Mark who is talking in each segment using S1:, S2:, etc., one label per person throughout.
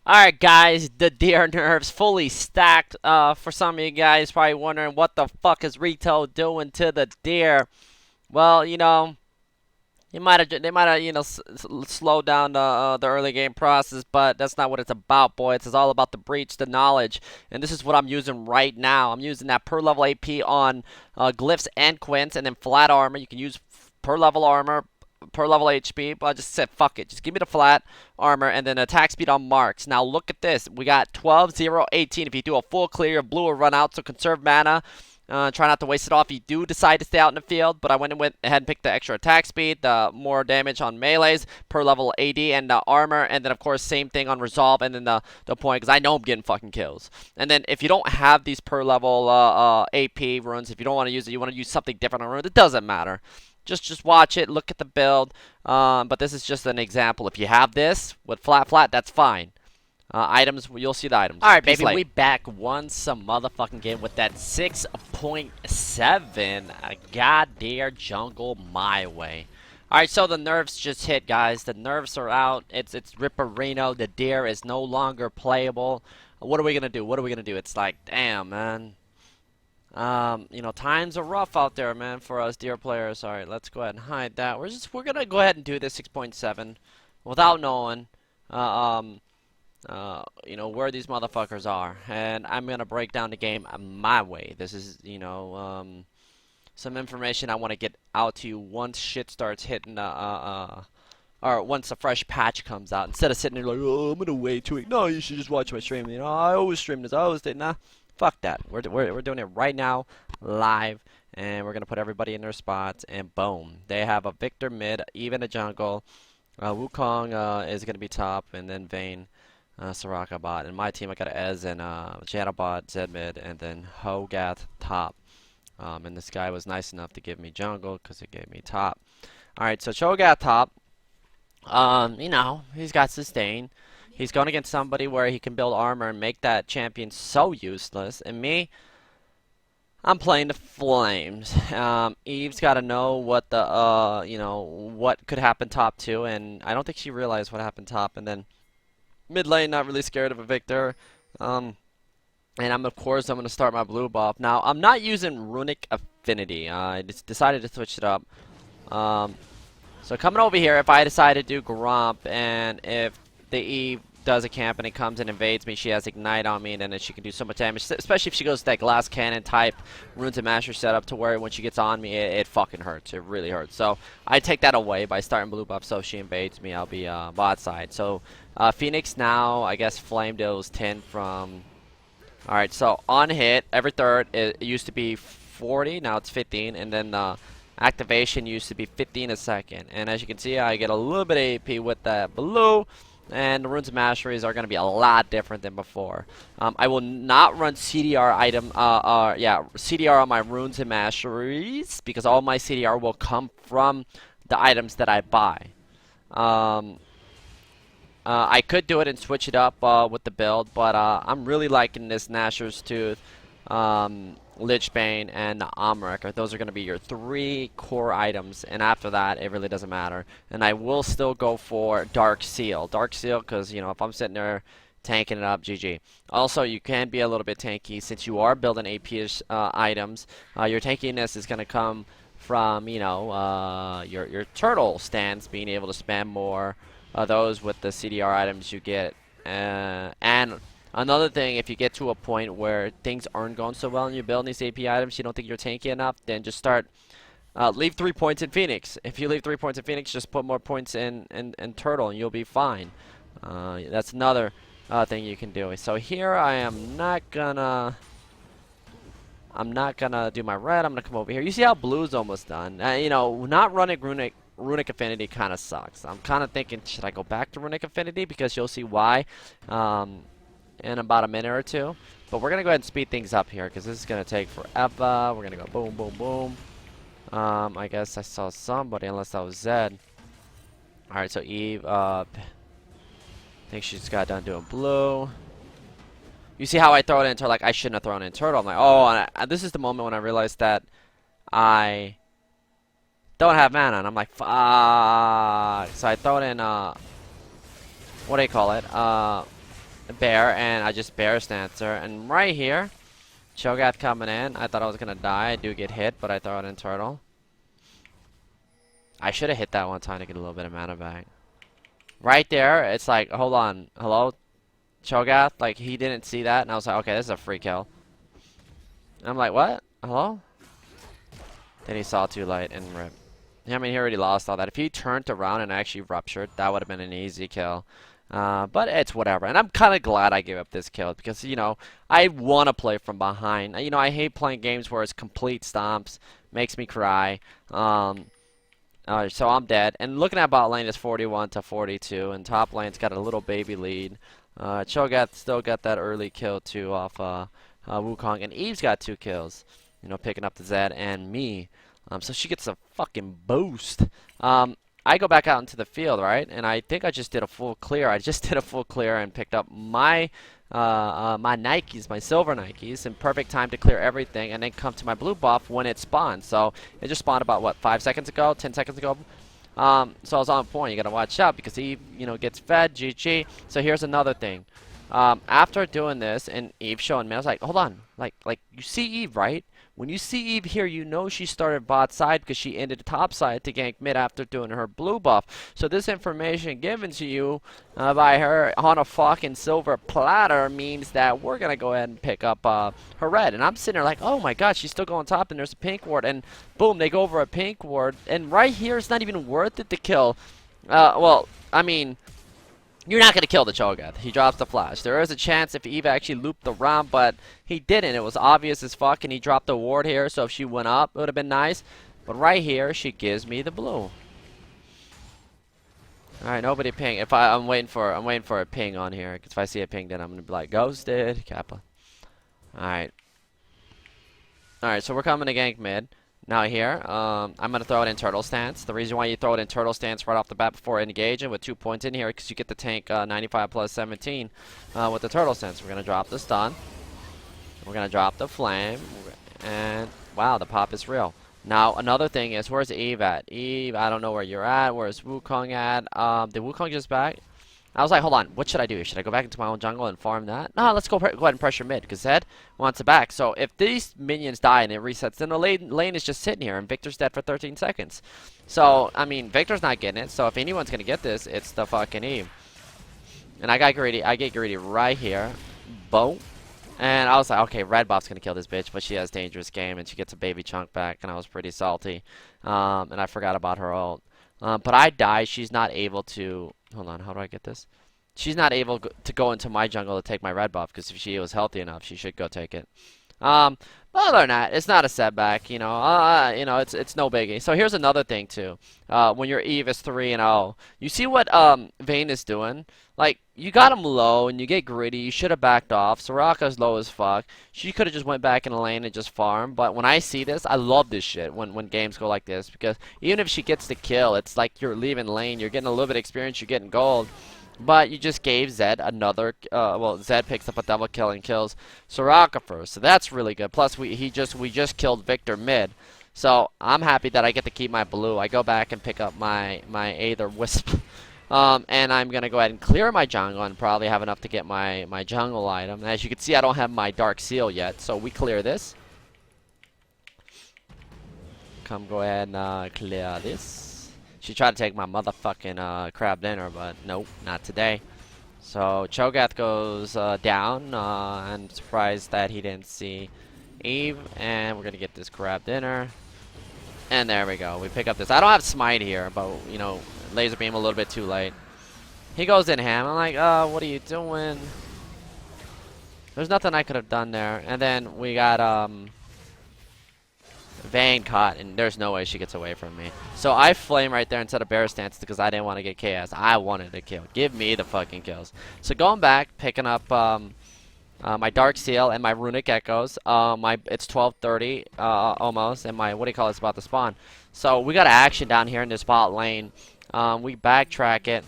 S1: Alright guys, the deer nerves fully stacked. For some of you guys probably wondering what the fuck is Rito doing to the deer. Well, they might have slowed down the early game process, but that's not what it's about, boy. It's all about the breach, the knowledge, and this is what I'm using right now. I'm using that per level AP on glyphs and quints, and then flat armor. You can use per level armor, per level HP, but I just said fuck it. Just give me the flat armor and then attack speed on marks. Now look at this. We got 12, 0, 18. If you do a full clear, blue will run out, so conserve mana. Try not to waste it off. You do decide to stay out in the field, but I went ahead and picked the extra attack speed, the more damage on melees, per level AD, and the armor, and then of course same thing on resolve, and then the point, because I know I'm getting fucking kills. And then if you don't have these per level AP runes, if you don't want to use it, you want to use something different on runes, it doesn't matter. Just watch it, look at the build. But this is just an example. If you have this with flat, that's fine. Items, you'll see the items. Alright, baby, we back once some motherfucking game with that 6.7 Godyr jungle my way. Alright, so the nerfs just hit, guys. The nerfs are out. It's Ripperino. The deer is no longer playable. What are we gonna do? What are we gonna do? It's like, damn, man. Times are rough out there, man, for us deer players. Alright, let's go ahead and hide that. We're gonna go ahead and do this 6.7 without knowing where these motherfuckers are, and I'm gonna break down the game my way. This is some information I want to get out to you once shit starts hitting or once a fresh patch comes out, instead of sitting there like, oh, I'm gonna wait 2 weeks. No, you should just watch my stream. I always stream this. I always did. Nah, fuck that. We're doing it right now, live, and we're gonna put everybody in their spots, and boom, they have a Victor mid, even a jungle. Wukong is gonna be top, and then Vayne. Soraka bot. And my team, I got Ez and Janna bot, Zed mid, and then Hogath top. And this guy was nice enough to give me jungle because it gave me top. Alright, so Cho'Gath top. He's got sustain. He's going against somebody where he can build armor and make that champion so useless. And me, I'm playing the flames. Eve's got to know what the what could happen top two, and I don't think she realized what happened top. And then mid lane, not really scared of a Victor. And of course, I'm going to start my blue buff. Now, I'm not using Runic Affinity. I just decided to switch it up. So coming over here, if I decide to do Gromp, and if the Eve does a camp and it comes and invades me, she has Ignite on me, and then she can do so much damage, especially if she goes to that glass cannon type Runes and Master setup, to where when she gets on me, it fucking hurts. It really hurts. So I take that away by starting blue buff, so if she invades me, I'll be bot side. So Phoenix now, I guess, Flame deals 10 from... Alright, so on hit, every third, it used to be 40, now it's 15, and then activation used to be 15 a second. And as you can see, I get a little bit of AP with that blue. And the runes and masteries are going to be a lot different than before. I will not run CDR CDR on my runes and masteries, because all my CDR will come from the items that I buy. I could do it and switch it up with the build, but I'm really liking this Nashor's Tooth, Lichbane, and Amrek. Those are going to be your 3 core items, and after that, it really doesn't matter. And I will still go for Dark Seal. Dark Seal, because, if I'm sitting there tanking it up, GG. Also, you can be a little bit tanky, since you are building AP-ish items. Your tankiness is going to come from, your turtle stance, being able to spam more those with the CDR items you get. And another thing, if you get to a point where things aren't going so well and you're building these AP items, you don't think you're tanky enough, then just start, leave 3 points in Phoenix. If you leave 3 points in Phoenix, just put more points in Turtle and you'll be fine. That's another thing you can do. So here I am not gonna do my red. I'm gonna come over here. You see how blue's almost done. Not running Runic Affinity kind of sucks. I'm kind of thinking, should I go back to Runic Affinity? Because you'll see why in about a minute or two. But we're going to go ahead and speed things up here, because this is going to take forever. We're going to go boom, boom, boom. I guess I saw somebody, unless that was Zed. Alright, so Eve, I think she just got done doing blue. You see how I throw it into, like, I shouldn't have thrown it in Turtle. I'm like, oh, and this is the moment when I realized that I don't have mana, and I'm like, fuck. So I throw it in, what do you call it? bear, and I just bear stance her. And right here, Cho'Gath coming in. I thought I was gonna die. I do get hit, but I throw it in turtle. I should have hit that one time to get a little bit of mana back. Right there, it's like, hold on, hello, Cho'Gath. Like, he didn't see that, and I was like, okay, this is a free kill. And I'm like, what? Hello? Then he saw too late and ripped. Yeah, I mean, he already lost all that. If he turned around and actually ruptured, that would have been an easy kill. But it's whatever. And I'm kind of glad I gave up this kill because, you know, I want to play from behind. You know, I hate playing games where it's complete stomps. Makes me cry. So I'm dead. And looking at bot lane is 41 to 42. And top lane's got a little baby lead. Cho'Gath still got that early kill, too, off Wukong. And Eve's got 2 kills. You know, picking up the Zed and me. So she gets a fucking boost. I go back out into the field, right? And I think I just did a full clear. I just did a full clear and picked up my my Nikes, my silver Nikes, in perfect time to clear everything, and then come to my blue buff when it spawned. So it just spawned about what, 5 seconds ago, 10 seconds ago. So I was on point. You gotta watch out because Eve, you know, gets fed. GG. So here's another thing. After doing this and Eve showing me, I was like, hold on, like you see Eve, right? When you see Eve here, you know she started bot side because she ended the top side to gank mid after doing her blue buff. So this information given to you by her on a fucking silver platter means that we're going to go ahead and pick up her red. And I'm sitting there like, oh my god, she's still going top and there's a pink ward. And boom, they go over a pink ward. And right here, it's not even worth it to kill. Well, I mean, you're not going to kill the Cho'Gath. He drops the flash. There is a chance if Eve actually looped around, but he didn't. It was obvious as fuck, and he dropped the ward here, so if she went up, it would have been nice. But right here, she gives me the blue. Alright, nobody ping. I'm waiting for a ping on here, because if I see a ping, then I'm going to be like, ghosted, Kappa. Alright. Alright, so we're coming to gank mid. Now here, I'm going to throw it in turtle stance. The reason why you throw it in turtle stance right off the bat before engaging with 2 points in here because you get the tank 95 plus 17 with the turtle stance. We're going to drop the stun. We're going to drop the flame. And wow, the pop is real. Now, another thing is, where's Eve at? Eve, I don't know where you're at. Where's Wukong at? Did Wukong just back? I was like, hold on, what should I do? Should I go back into my own jungle and farm that? No, let's go ahead and pressure mid, because Zed wants it back. So if these minions die and it resets, then the lane is just sitting here, and Victor's dead for 13 seconds. So, I mean, Victor's not getting it, so if anyone's going to get this, it's the fucking Eve. And I got greedy. I get greedy right here. Boom. And I was like, okay, red buff's going to kill this bitch, but she has dangerous game, and she gets a baby chunk back, and I was pretty salty. And I forgot about her ult. But I die. She's not able to... Hold on, how do I get this? She's not able to go into my jungle to take my red buff, because if she was healthy enough, she should go take it. But other than that, it's not a setback, you know. It's no biggie. So here's another thing too. When your Eve is 3-0, you see what Vayne is doing? Like, you got him low and you get greedy. You should have backed off. Soraka's low as fuck. She could have just went back in the lane and just farmed. But when I see this, I love this shit when games go like this, because even if she gets the kill, it's like you're leaving lane. You're getting a little bit of experience. You're getting gold. But you just gave Zed another, well, Zed picks up a double kill and kills Soraka first. So that's really good. Plus, we just killed Victor mid. So I'm happy that I get to keep my blue. I go back and pick up my Aether Wisp. And I'm going to go ahead and clear my jungle and probably have enough to get my jungle item. And as you can see, I don't have my Dark Seal yet. So we clear this. Come go ahead and clear this. She tried to take my motherfucking crab dinner, but nope, not today. So Cho'Gath goes down. I'm surprised that he didn't see Eve, and we're gonna get this crab dinner. And there we go. We pick up this. I don't have smite here, but you know, laser beam a little bit too late. He goes in ham. I'm like, what are you doing? There's nothing I could have done there. And then we got Vayne caught, and there's no way she gets away from me. So I flame right there instead of bear stance because I didn't want to get KS. I wanted to kill. Give me the fucking kills. So going back, picking up my Dark Seal and my Runic Echoes. It's 12:30 almost, and my, what do you call it, it's about to spawn. So we got action down here in this bot lane. We backtrack it.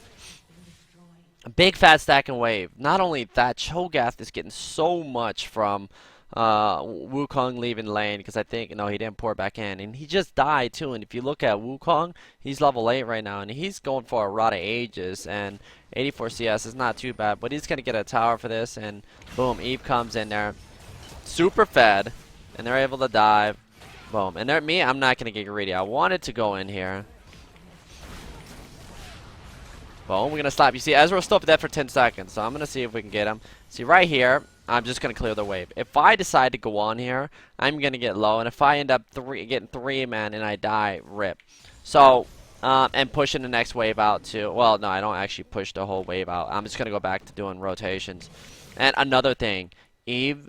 S1: A big fat stack and wave. Not only that, Cho'Gath is getting so much from Wukong leaving lane because I think no, he didn't pour back in, and he just died too. And if you look at Wukong, he's level 8 right now, and he's going for a rod of ages. And 84 CS is not too bad, but he's gonna get a tower for this. And boom, Eve comes in there, super fed, and they're able to dive. Boom, and I'm not gonna get greedy. I wanted to go in here. Boom, we're gonna stop. You see, Ezreal's still up dead for 10 seconds, so I'm gonna see if we can get him. See right here. I'm just going to clear the wave. If I decide to go on here, I'm going to get low. And if I end up getting 3 man and I die, rip. So, and pushing the next wave out too. Well, no, I don't actually push the whole wave out. I'm just going to go back to doing rotations. And another thing, Eve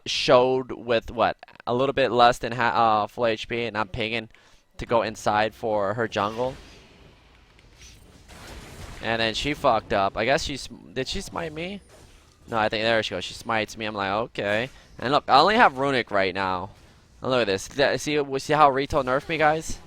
S1: showed with, what, a little bit less than full HP. And I'm pinging to go inside for her jungle. And then she fucked up. I guess did she smite me? No, I think there she goes. She smites me. I'm like, okay. And look, I only have Runic right now. And look at this. See how Rito nerfed me, guys?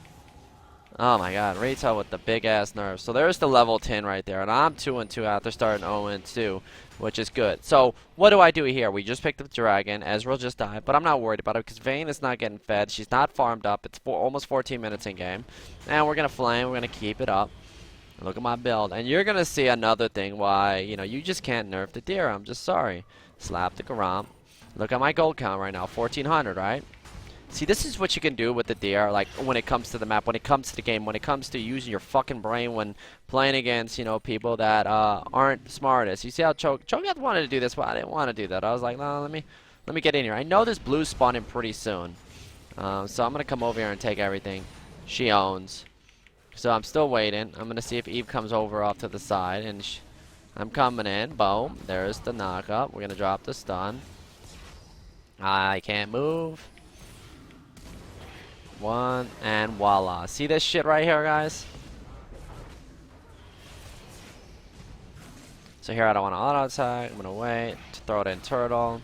S1: Oh my god, Rito with the big ass nerf. So there's the level 10 right there. And I'm 2-2 after starting 0-2, which is good. So what do I do here? We just picked up the dragon. Ezreal just died. But I'm not worried about it because Vayne is not getting fed. She's not farmed up. It's almost 14 minutes in game. And we're going to flame. We're going to keep it up. Look at my build. And you're going to see another thing why, you know, you just can't nerf the deer. I'm just sorry. Slap the Garam. Look at my gold count right now. 1,400, right? See, this is what you can do with the deer, like, when it comes to the map, when it comes to the game, when it comes to using your fucking brain when playing against, you know, people that aren't smartest. You see how Cho'Gath wanted to do this, but I didn't want to do that. I was like, no, let me get in here. I know this blue's spawning pretty soon. So I'm going to come over here and take everything she owns. So I'm still waiting. I'm going to see if Eve comes over off to the side. And I'm coming in. Boom. There's the knockup. We're going to drop the stun. I can't move. One. And voila. See this shit right here, guys? So here I don't want to auto attack. I'm going to wait to throw it in turtle.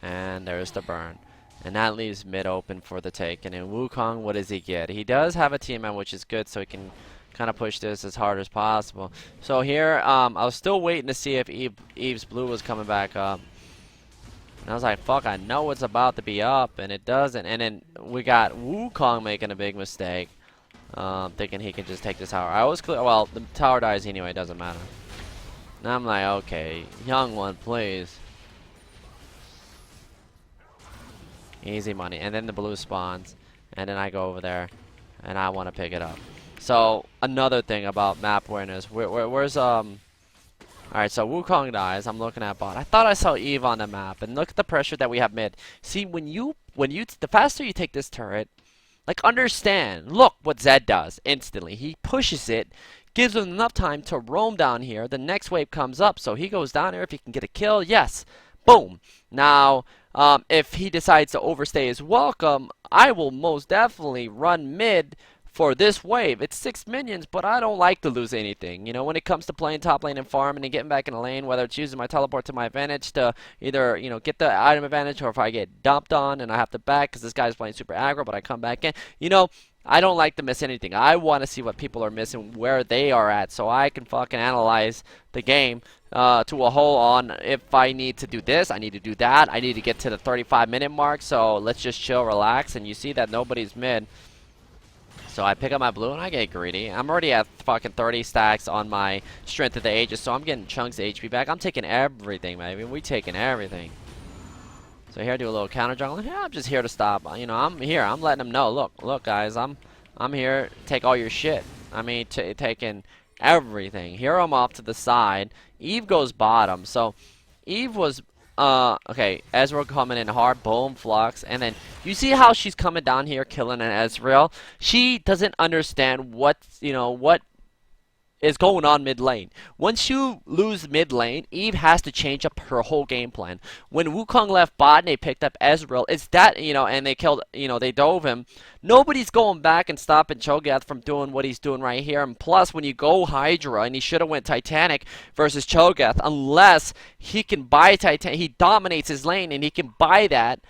S1: And there's the burn. And that leaves mid open for the taking. And Wukong, what does he get? He does have a teammate, which is good, so he can kind of push this as hard as possible. So here, I was still waiting to see if Eve's blue was coming back up. And I was like, fuck, I know it's about to be up, and it doesn't. And then we got Wukong making a big mistake, thinking he can just take this tower. I was clear. Well, the tower dies anyway, it doesn't matter. And I'm like, okay, young one, please. Easy money. And then the blue spawns. And then I go over there. And I want to pick it up. So, another thing about map awareness. Where's, Alright, so Wukong dies. I'm looking at bot. I thought I saw Eve on the map. And look at the pressure that we have mid. See, the faster you take this turret, like, understand. Look what Zed does instantly. He pushes it. Gives him enough time to roam down here. The next wave comes up. So he goes down here. If he can get a kill, yes. Boom. Now, if he decides to overstay his welcome, I will most definitely run mid for this wave. It's 6 minions, but I don't like to lose anything. You know, when it comes to playing top lane and farming and getting back in the lane, whether it's using my teleport to my advantage to either, you know, get the item advantage, or if I get dumped on and I have to back because this guy's playing super aggro, but I come back in. You know, I don't like to miss anything. I want to see what people are missing, where they are at, so I can fucking analyze the game to a whole on if I need to do this, I need to do that, I need to get to the 35-minute mark, so let's just chill, relax, and you see that nobody's mid. So I pick up my blue and I get greedy. I'm already at fucking 30 stacks on my Strength of the Ages, so I'm getting chunks of HP back. I'm taking everything, baby. We taking everything. So here I do a little counter jungle. Yeah, I'm just here to stop. You know, I'm here. I'm letting them know. Look, guys. I'm here to take all your shit. I mean, taking everything. Here I'm off to the side. Eve goes bottom. So Eve was okay. Ezreal coming in hard. Boom, flux, and then you see how she's coming down here, killing an Ezreal. She doesn't understand what is going on mid lane. Once you lose mid lane, Eve has to change up her whole game plan. When Wukong left bot and they picked up Ezreal, it's that, you know, and they killed, you know, they dove him. Nobody's going back and stopping Cho'Gath from doing what he's doing right here. And plus, when you go Hydra, and he should have went Titanic versus Cho'Gath, unless he can buy Titanic, he dominates his lane and he can buy that,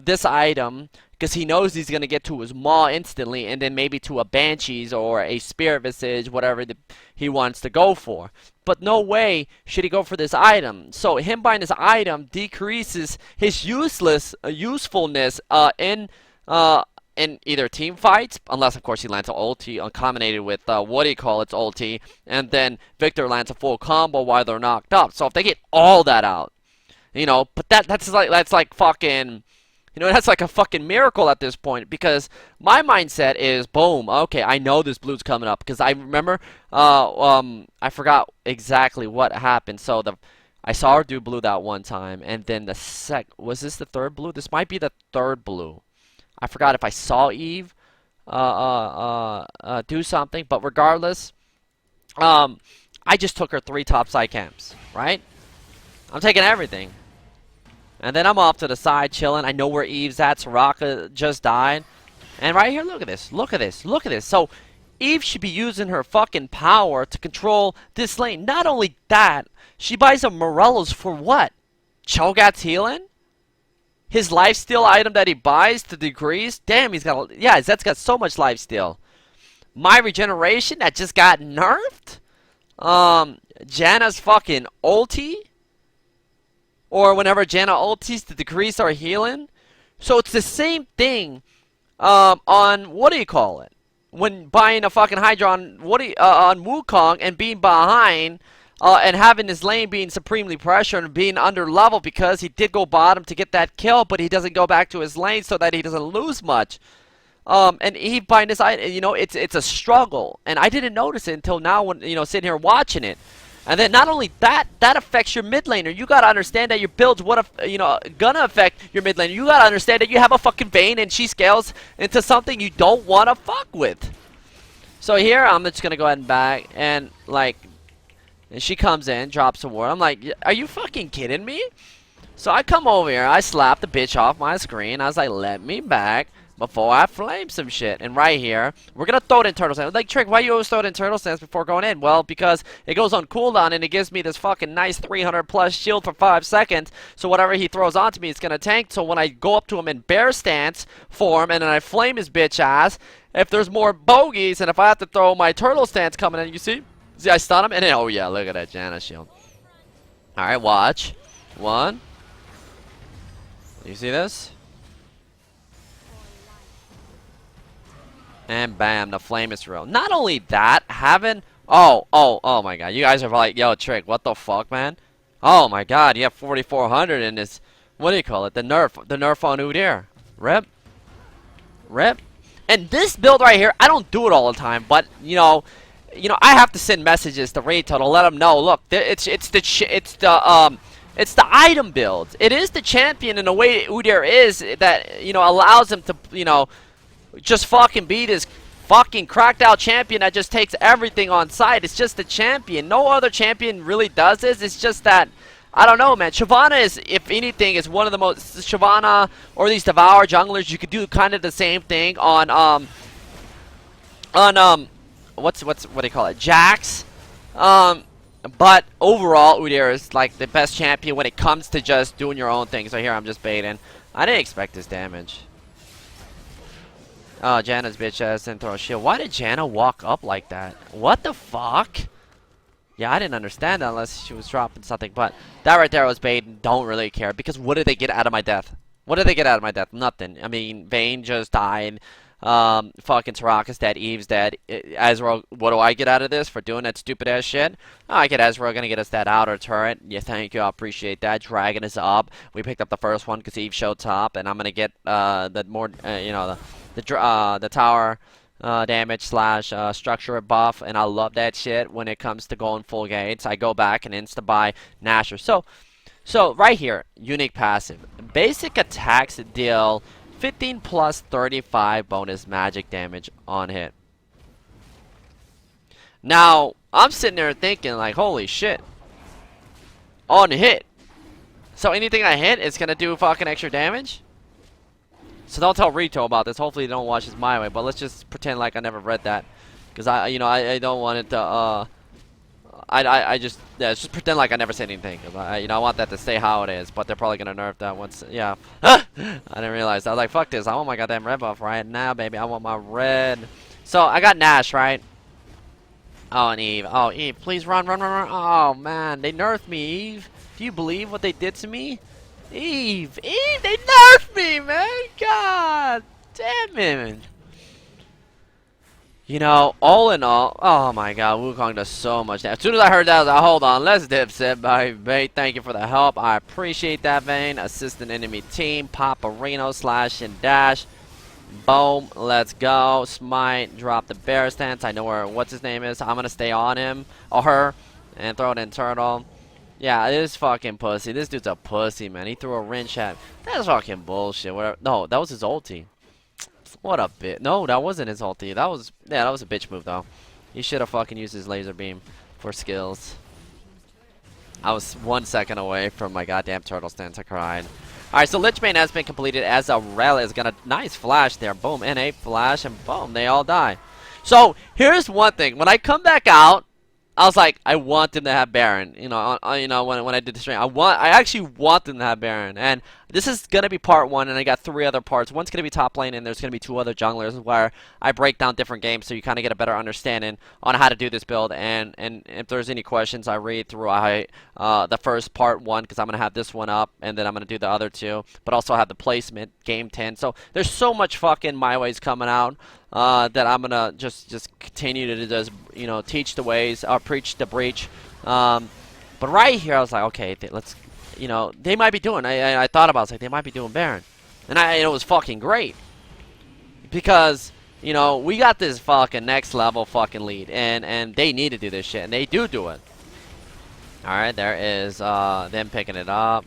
S1: this item, because he knows he's going to get to his maw instantly, and then maybe to a Banshees or a Spirit Visage, whatever he wants to go for. But no way should he go for this item. So him buying this item decreases his usefulness in either team fights, unless of course he lands an ulti combinated with its ulti, and then Victor lands a full combo while they're knocked up. So if they get all that out, you know, but that's like fucking, you know, that's like a fucking miracle at this point, because my mindset is, boom, okay, I know this blue's coming up, because I remember, I forgot exactly what happened. So I saw her do blue that one time, and then was this the third blue? This might be the third blue. I forgot if I saw Eve do something, but regardless, I just took her 3 topside camps, right? I'm taking everything. And then I'm off to the side chilling. I know where Eve's at. SirhcEz just died. And right here, look at this. Look at this. Look at this. So Eve should be using her fucking power to control this lane. Not only that, she buys a Morello's for what? Cho'Gath's healing? His lifesteal item that he buys to decrease? Damn, he's got... Yeah, Zet's got so much lifesteal. My regeneration that just got nerfed? Janna's fucking ulti? Or whenever Janna ultis to decrease our healing. So it's the same thing on, what do you call it? When buying a fucking Hydra on, on Wukong and being behind and having his lane being supremely pressured and being under level because he did go bottom to get that kill, but he doesn't go back to his lane so that he doesn't lose much. And Eve buying this item, you know, it's a struggle. And I didn't notice it until now when, you know, sitting here watching it. And then not only that, that affects your mid laner. You gotta understand that your build's gonna affect your mid laner. You gotta understand that you have a fucking Vayne and she scales into something you don't wanna fuck with. So here I'm just gonna go ahead and back and like, and she comes in, drops a ward. I'm like, are you fucking kidding me? So I come over here, I slap the bitch off my screen. I was like, let me back before I flame some shit. And right here, we're gonna throw it in turtle stance. Like, Trick, why you always throw it in turtle stance before going in? Well, because it goes on cooldown and it gives me this fucking nice 300 plus shield for 5 seconds. So whatever he throws onto me, it's gonna tank. So when I go up to him in bear stance form and then I flame his bitch ass, if there's more bogeys and if I have to throw my turtle stance coming in, you see I stun him and then, oh yeah, look at that Janna shield. Alright, watch. 1. You see this? And bam, the flame is real. Not only that, having... Oh my god. You guys are like, yo, Trick, what the fuck, man? Oh my god, you have 4,400 in this... What do you call it? The nerf on UDYR. Rip. Rip. And this build right here, I don't do it all the time, but, you know, I have to send messages to Rito to let them know, look, it's the item build. It is the champion in a way UDYR is that, you know, allows him to, you know, just fucking be this fucking cracked out champion that just takes everything on site. It's just the champion. No other champion really does this. It's just that, I don't know, man. Shyvana is, if anything, is one of the most... Shyvana or these Devour junglers, you could do kind of the same thing on what do you call it? Jax. But overall, UDYR is like the best champion when it comes to just doing your own thing. So here I'm just baiting. I didn't expect this damage. Oh, Janna's bitch ass didn't throw a shield. Why did Janna walk up like that? What the fuck? Yeah, I didn't understand that unless she was dropping something. But that right there was bait. Don't really care. Because what did they get out of my death? What did they get out of my death? Nothing. I mean, Vayne just died. Fucking SirhcEz dead. Eve's dead. Ezreal, what do I get out of this for doing that stupid ass shit? Oh, I get Ezreal gonna get us that outer turret. Yeah, thank you. I appreciate that. Dragon is up. We picked up the first one because Eve showed top. And I'm gonna get the more, you know, the tower damage slash structure buff, and I love that shit when it comes to going full gates. I go back and insta buy Nasher. So right here, unique passive. Basic attacks deal 15 plus 35 bonus magic damage on hit. Now, I'm sitting there thinking like, holy shit. On hit. So anything I hit is gonna do fucking extra damage? So don't tell Rito about this. Hopefully they don't watch this my way. But let's just pretend like I never read that, because I don't want it to I just just pretend like I never said anything. 'Cause I want that to stay how it is. But they're probably gonna nerf that once. Yeah. I didn't realize. I was like, fuck this. I want my goddamn red buff right now, baby. I want my red. So I got Nash, right? Oh, and Eve. Oh, Eve, please run, run, run, run. Oh man, they nerfed me, Eve. Do you believe what they did to me? Eve, Eve, they nerfed me, man. God damn it. You know, all in all, oh my god, Wukong does so much damage. As soon as I heard that, I was like, hold on, let's dipset, baby. Thank you for the help. I appreciate that, Vayne. Assist an enemy team. Paparino, slash and dash. Boom, let's go. Smite, drop the bear stance. I know where, what's his name is. I'm going to stay on him, or her, and throw it in turtle. Yeah, this fucking pussy. This dude's a pussy, man. He threw a wrench at. That's fucking bullshit. Whatever. No, that was his ulti. What a bit. No, that wasn't his ulti. That was, yeah, that was a bitch move though. He should have fucking used his laser beam for skills. I was 1 second away from my goddamn turtle stance. I cried. Alright, so Lich Bane has been completed as a rel is gonna nice flash there. Boom, and a flash, and boom, they all die. So here's one thing. When I come back out, I was like, I want them to have Baron. You know, when I did the stream, I actually want them to have Baron. And this is gonna be part 1, and I got 3 other parts. One's gonna be top lane, and there's gonna be 2 other junglers where I break down different games, so you kind of get a better understanding on how to do this build. And if there's any questions, I read through the first part 1, because I'm gonna have this one up, and then I'm gonna do the other 2. But also have the placement game 10. So there's so much fucking my ways coming out. That I'm gonna just continue to just teach the ways or preach the breach. But right here I was like, okay, let's they might be doing. I thought about it, I was like, they might be doing Baron, and it was fucking great because we got this fucking next level fucking lead, and they need to do this shit, and they do it. All right, there is them picking it up.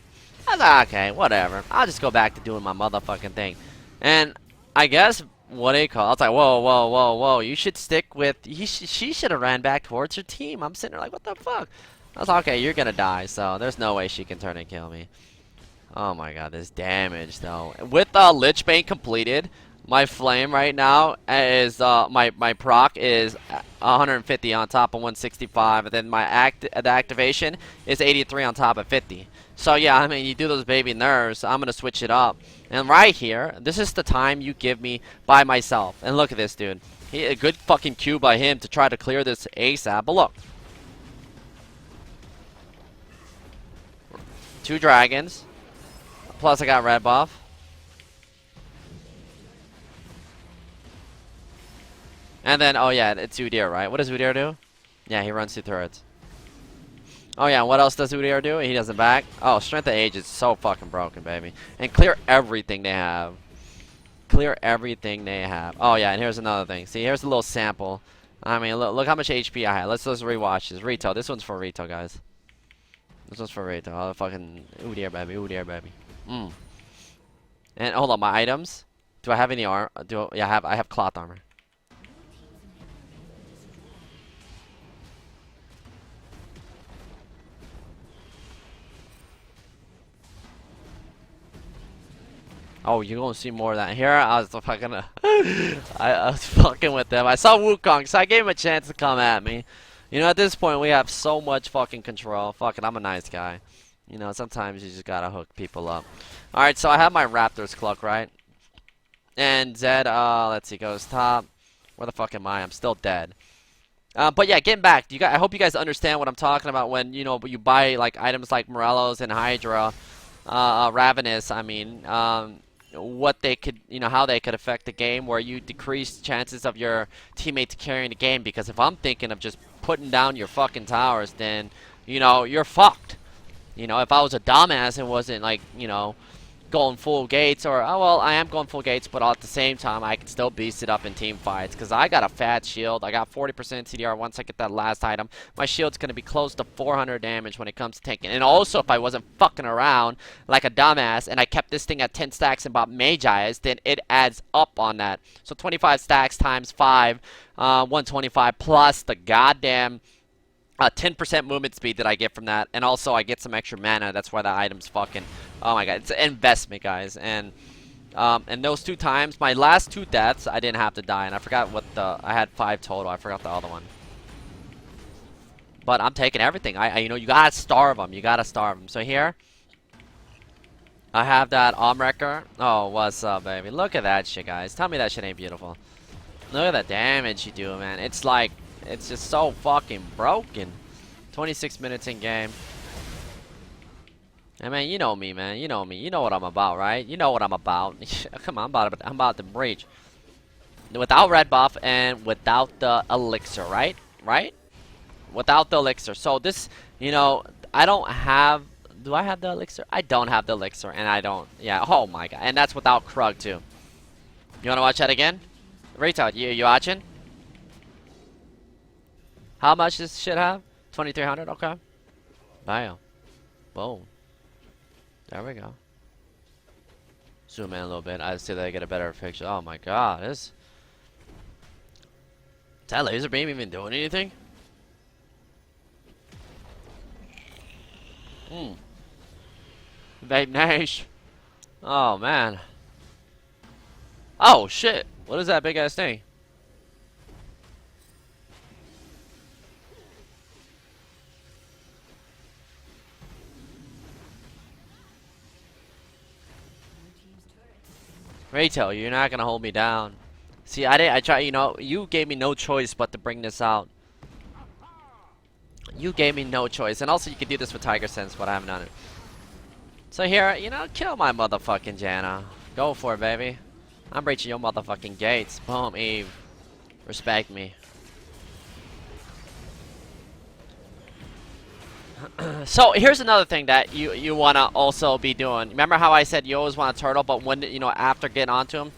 S1: I was like, okay, whatever. I'll just go back to doing my motherfucking thing, and I guess. What do you call? I was like, whoa, whoa, whoa, whoa! You should stick with. She should have ran back towards her team. I'm sitting there like, what the fuck? I was like, okay, you're gonna die, so there's no way she can turn and kill me. Oh my god, this damage though. With Lich Bane completed, my flame right now is my proc is 150 on top of 165, and then the activation is 83 on top of 50. So yeah, I mean, you do those baby nerves. I'm gonna switch it up. And right here, this is the time you give me by myself. And look at this dude. A good fucking Q by him to try to clear this ASAP. But look. 2 dragons. Plus I got red buff. And then, oh yeah, it's UDYR, right? What does UDYR do? Yeah, he runs through turrets. Oh yeah, what else does UDYR do? He doesn't back. Oh, Strength of Age is so fucking broken, baby. And clear everything they have. Clear everything they have. Oh yeah, and here's another thing. See, here's a little sample. I mean, look how much HP I had. Let's rewatch this. Retail. This one's for retail, guys. This one's for retail. Oh, fucking UDYR, baby. UDYR, baby. And hold on, my items. Do I have any armor? Yeah, I have cloth armor. Oh, you're gonna see more of that. Here, I was fucking, I was fucking with them. I saw Wukong, so I gave him a chance to come at me. At this point, we have so much fucking control. Fuck it, I'm a nice guy. Sometimes you just gotta hook people up. Alright, so I have my Raptor's Cluck, right? And Zed, let's see, goes top. Where the fuck am I? I'm still dead. But yeah, getting back, I hope you guys understand what I'm talking about when, you buy, like, items like Morello's and Hydra, Ravenous, I mean, what they could, how they could affect the game, where you decrease chances of your teammates carrying the game. Because if I'm thinking of just putting down your fucking towers, then, you're fucked. If I was a dumbass and wasn't, like, going full gates, or, oh, well, I am going full gates, but at the same time, I can still beast it up in team fights, because I got a fat shield. I got 40% CDR once I get that last item. My shield's going to be close to 400 damage when it comes to tanking. And also, if I wasn't fucking around like a dumbass, and I kept this thing at 10 stacks and bought Magi's, then it adds up on that. So 25 stacks times 5, 125, plus the goddamn 10% movement speed that I get from that, and also I get some extra mana. That's why the item's fucking, oh my god, it's an investment, guys. And those 2 times, my last 2 deaths, I didn't have to die, and I forgot what I had 5 total. I forgot the other one. But I'm taking everything. You know, you gotta starve them. You gotta starve them. So here, I have that Wrecker. Oh, what's up, baby? Look at that shit, guys. Tell me that shit ain't beautiful. Look at the damage you do, man. It's like, it's just so fucking broken. 26 minutes in game. I mean, you know me, man. You know me. You know what I'm about, right? You know what I'm about. Come on, I'm about to breach. Without red buff and without the elixir, right? Right? Without the elixir. So this, you know, I don't have... Do I have the elixir? I don't have the elixir, and I don't... Yeah, oh my god. And that's without Krug, too. You wanna watch that again? Retail, you watching? How much does this shit have? 2,300? Okay. Bam. Boom. There we go. Zoom in a little bit. I see that I get a better picture. Oh my god, is that laser beam even doing anything? Babe Nash. Oh man. Oh shit. What is that big ass thing? Retail, you're not gonna hold me down. See, I try, you know, you gave me no choice but to bring this out. You gave me no choice. And also you can do this with Tiger Sense, but I haven't done it. So here, you know, kill my motherfucking Janna. Go for it, baby. I'm breaching your motherfucking gates. Boom, Eve. Respect me. So here's another thing that you wanna also be doing. Remember how I said you always want a turtle, but when, you know, after getting onto him,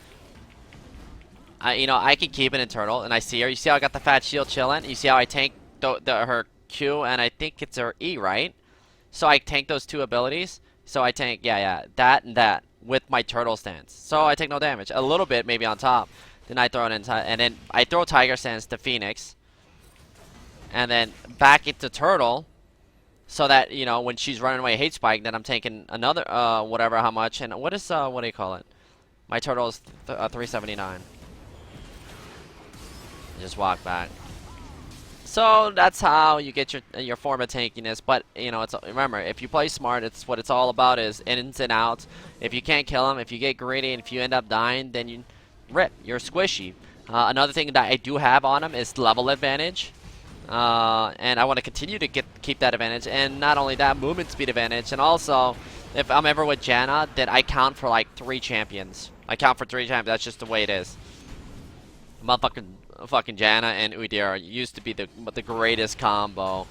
S1: you know, I can keep it in turtle, and I see her. You see how I got the fat shield chilling? You see how I tank her Q, and I think it's her E, right? So I tank those two abilities. So I tank, yeah, that and that with my turtle stance. So I take no damage. A little bit maybe on top. Then I throw it in, and then I throw Tiger Sense to Phoenix, and then back into turtle. So that, you know, when she's running away hate spike, then I'm taking another, whatever, how much. And what is, what do you call it? My turtle is 379. Just walk back. So that's how you get your form of tankiness. But, you know, it's, remember, if you play smart, it's what it's all about is ins and outs. If you can't kill him, if you get greedy, and if you end up dying, then you rip. You're squishy. Another thing that I do have on him is level advantage. And I want to continue to keep that advantage, and not only that, movement speed advantage, and also if I'm ever with Janna, then I count for like 3 champions. I count for 3 champions. That's just the way it is. Fucking Janna and UDYR used to be the greatest combo.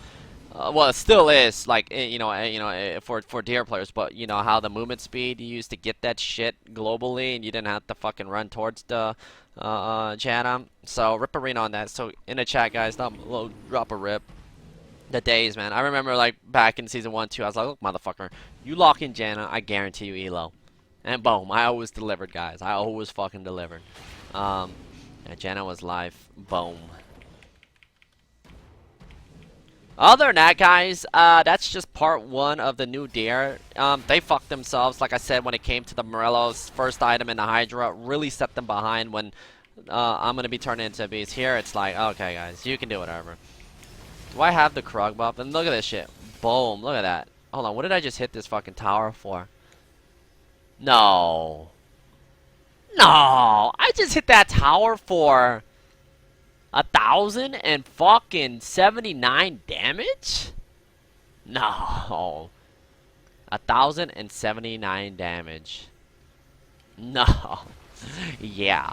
S1: Well, it still is, like, you know, for DR players, but you know how the movement speed, you used to get that shit globally, and you didn't have to fucking run towards the Janna. So rip arena on that. So in the chat, guys, drop a rip. The days, man. I remember like back in season 1, 2, I was like, look, motherfucker, you lock in Janna, I guarantee you elo. And boom, I always delivered, guys. I always fucking delivered. Yeah, Janna was live. Boom. Other than that, guys, that's just part 1 of the new DR. They fucked themselves, like I said, when it came to the Morello's first item in the Hydra. Really set them behind when I'm going to be turned into a beast. Here, it's like, okay, guys, you can do whatever. Do I have the Krug buff? And look at this shit. Boom, look at that. Hold on, what did I just hit this fucking tower for? No. No, I just hit that tower for 1,079 damage? No. 1,079 damage. No. Yeah.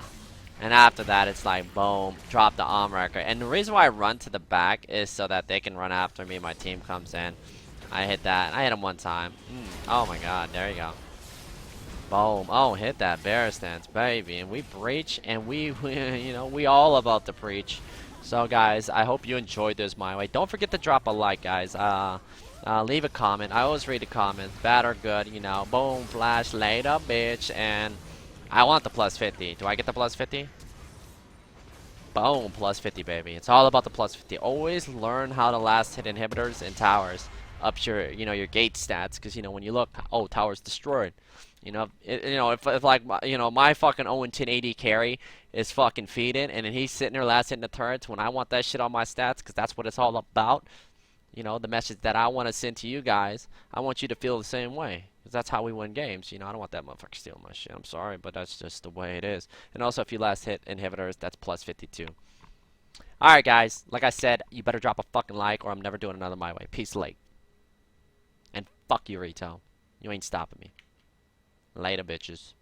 S1: And after that, it's like, boom, drop the arm record. And the reason why I run to the back is so that they can run after me. My team comes in. I hit that. I hit him one time. Oh my god, there you go. Boom. Oh, hit that bear stance, baby. And we breach, and we you know, we all about to preach. So, guys, I hope you enjoyed this my way. Don't forget to drop a like, guys. Leave a comment. I always read the comments. Bad or good, you know. Boom, flash, later, bitch. And I want the plus 50. Do I get the plus 50? Boom, plus 50, baby. It's all about the plus 50. Always learn how to last hit inhibitors and towers. Up your, you know, your gate stats. Because, you know, when you look, oh, tower's destroyed. You know, if like, you know, my fucking 0-10 AD carry is fucking feeding, and then he's sitting there last hitting the turrets when I want that shit on my stats, because that's what it's all about. You know, the message that I want to send to you guys, I want you to feel the same way. Because that's how we win games. You know, I don't want that motherfucker stealing my shit. I'm sorry, but that's just the way it is. And also, if you last hit inhibitors, that's plus 52. Alright, guys. Like I said, you better drop a fucking like or I'm never doing another My Way. Peace late. And fuck you, Retail. You ain't stopping me. Later, bitches.